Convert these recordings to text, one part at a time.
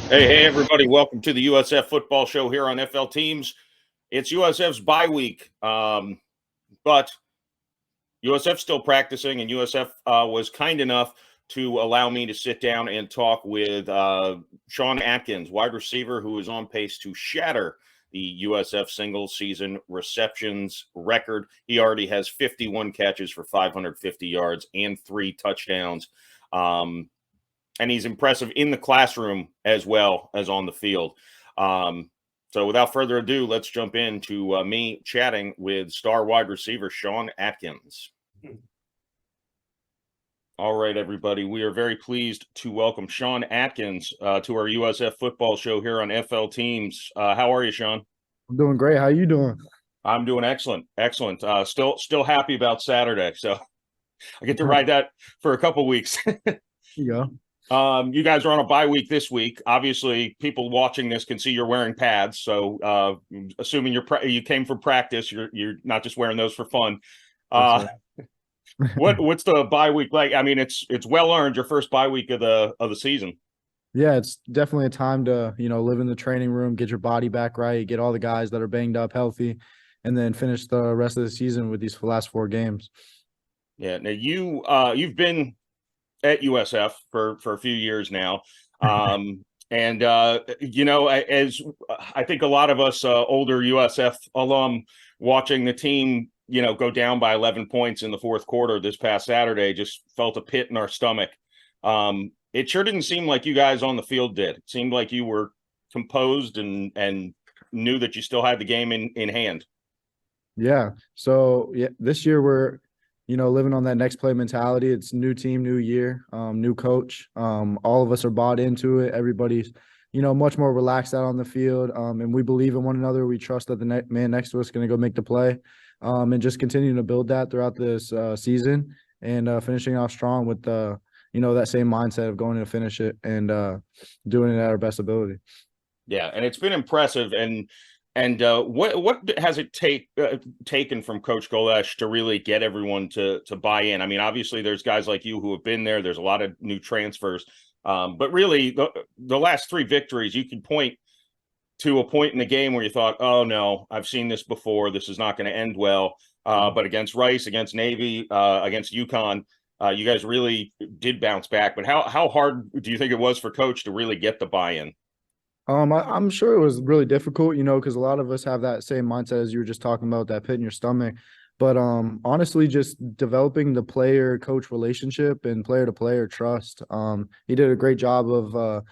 Hey, everybody. Welcome to the USF football show here on FL Teams. It's USF's bye week, but USF's still practicing, and USF was kind enough to allow me to sit down and talk with Sean Atkins, wide receiver, who is on pace to shatter the USF single season receptions record. He already has 51 catches for 550 yards and 3 touchdowns. And he's impressive in the classroom as well as on the field. So without further ado, let's jump into me chatting with star wide receiver Sean Atkins. All right, everybody. We are very pleased to welcome Sean Atkins to our USF football show here on FL Teams. How are you, Sean? I'm doing great. How you doing? I'm doing excellent. Excellent. Still happy about Saturday. So I get to ride that for a couple weeks. You go. You guys are on a bye week this week. Obviously, people watching this can see you're wearing pads. So, assuming you came from practice, you're not just wearing those for fun. What's the bye week like? I mean, it's well earned, your first bye week of the season. Yeah, it's definitely a time to live in the training room, get your body back right, get all the guys that are banged up healthy, and then finish the rest of the season with these last 4 games. Yeah. Now you've been at USF for a few years now. And as I think a lot of us older USF alum watching the team, go down by 11 points in the fourth quarter this past Saturday, just felt a pit in our stomach. It sure didn't seem like you guys on the field did. It seemed like you were composed and knew that you still had the game in hand. Yeah. So this year we're living on that next play mentality. It's new team, new year, new coach. All of us are bought into it. Everybody's, much more relaxed out on the field. And we believe in one another. We trust that the man next to us is going to go make the play. And just continuing to build that throughout this season and finishing off strong with that same mindset of going to finish it and doing it at our best ability. Yeah, and it's been impressive. And what has it taken from Coach Golesh to really get everyone to buy in? I mean, obviously, there's guys like you who have been there. There's a lot of new transfers. But really, the last 3 victories, you can point to a point in the game where you thought, oh, no, I've seen this before. This is not going to end well. But against Rice, against Navy, against UConn, you guys really did bounce back. But how hard do you think it was for Coach to really get the buy-in? I'm sure it was really difficult, because a lot of us have that same mindset as you were just talking about, that pit in your stomach. But honestly, just developing the player-coach relationship and player-to-player trust. He did a great job of,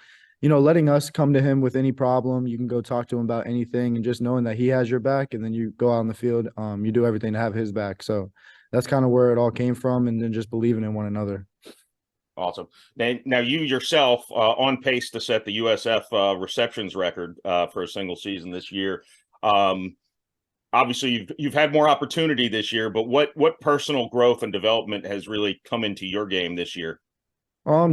letting us come to him with any problem. You can go talk to him about anything, and just knowing that he has your back, and then you go out on the field, you do everything to have his back. So that's kind of where it all came from, and then just believing in one another. Awesome. Now you yourself on pace to set the USF receptions record for a single season this year. Obviously, you've had more opportunity this year, but what personal growth and development has really come into your game this year?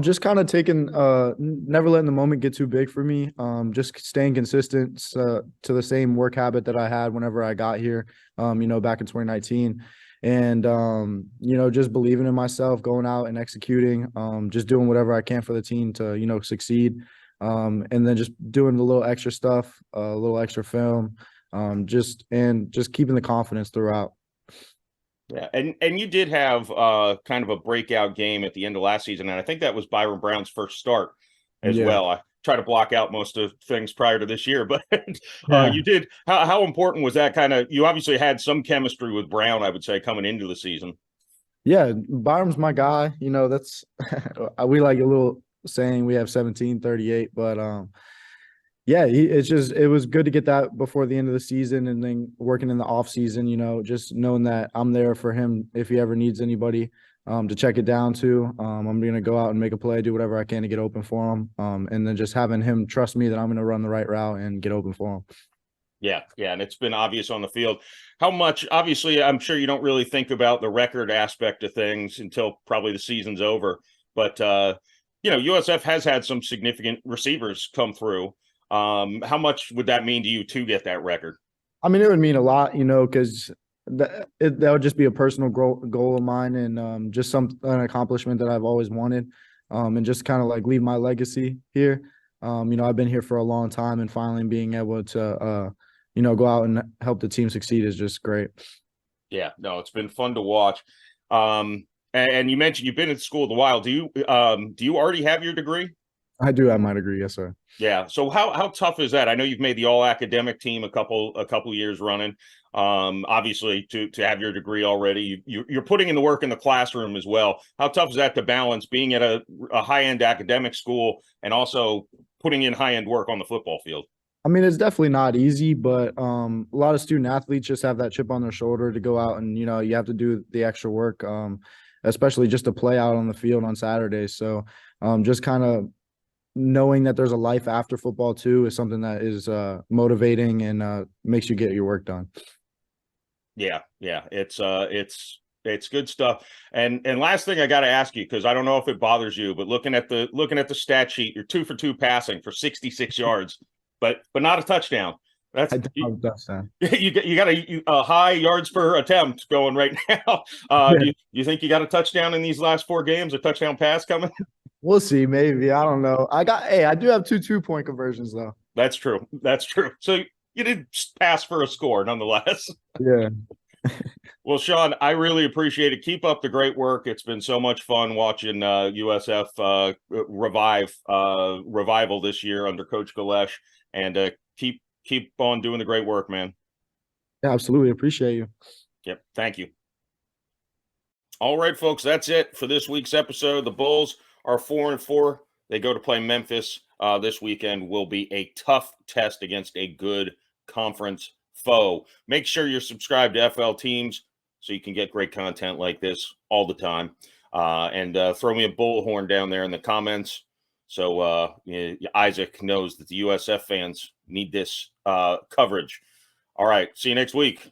Just kind of taking, never letting the moment get too big for me. Just staying consistent to the same work habit that I had whenever I got here, back in 2019. And, just believing in myself, going out and executing, just doing whatever I can for the team to, succeed. And then just doing the little extra stuff, a little extra film, just keeping the confidence throughout. Yeah, and you did have kind of a breakout game at the end of last season, and I think that was Byron Brown's first start as well. I try to block out most of things prior to this year, but you did. How important was that? You obviously had some chemistry with Brown, I would say, coming into the season. Yeah, Byron's my guy. That's we like a little saying we have 17-38, but yeah, it was good to get that before the end of the season, and then working in the off season, just knowing that I'm there for him if he ever needs anybody to check it down to. I'm going to go out and make a play, do whatever I can to get open for him. And then just having him trust me that I'm going to run the right route and get open for him. Yeah, and it's been obvious on the field. How much, obviously, I'm sure you don't really think about the record aspect of things until probably the season's over. But, USF has had some significant receivers come through. How much would that mean to you to get that record? I mean, it would mean a lot, because that would just be a personal goal of mine, and just an accomplishment that I've always wanted, and just kind of like leave my legacy here. I've been here for a long time, and finally being able to, go out and help the team succeed is just great. Yeah, no, it's been fun to watch. And you mentioned you've been at school a while. Do you already have your degree? I do have my degree, yes, sir. Yeah. So how tough is that? I know you've made the all academic team a couple years running. Obviously to have your degree already, you're putting in the work in the classroom as well. How tough is that to balance being at a high end academic school and also putting in high end work on the football field? I mean, it's definitely not easy, but a lot of student athletes just have that chip on their shoulder to go out and, you have to do the extra work, especially just to play out on the field on Saturdays. So just kind of knowing that there's a life after football too is something that is motivating and makes you get your work done. Yeah, it's good stuff. And last thing I got to ask you, because I don't know if it bothers you, but looking at the stat sheet, you're 2 for 2 passing for 66 yards, but not a touchdown. That's I don't have a touchdown. you got a high yards per attempt going right now. Do you think you got a touchdown in these last 4 games? A touchdown pass coming? We'll see, maybe. I don't know. I do have 2 2-point conversions though. That's true. So you did pass for a score nonetheless. Yeah. Well, Sean, I really appreciate it. Keep up the great work. It's been so much fun watching USF revival this year under Coach Galesh, and keep on doing the great work, man. Yeah, absolutely. Appreciate you. Yep. Thank you. All right, folks, that's it for this week's episode. The Bulls are 4-4. They go to play Memphis this weekend. Will be a tough test against a good conference foe. Make sure you're subscribed to FL Teams so you can get great content like this all the time. And throw me a bullhorn down there in the comments so Isaac knows that the USF fans need this coverage. All right. See you next week.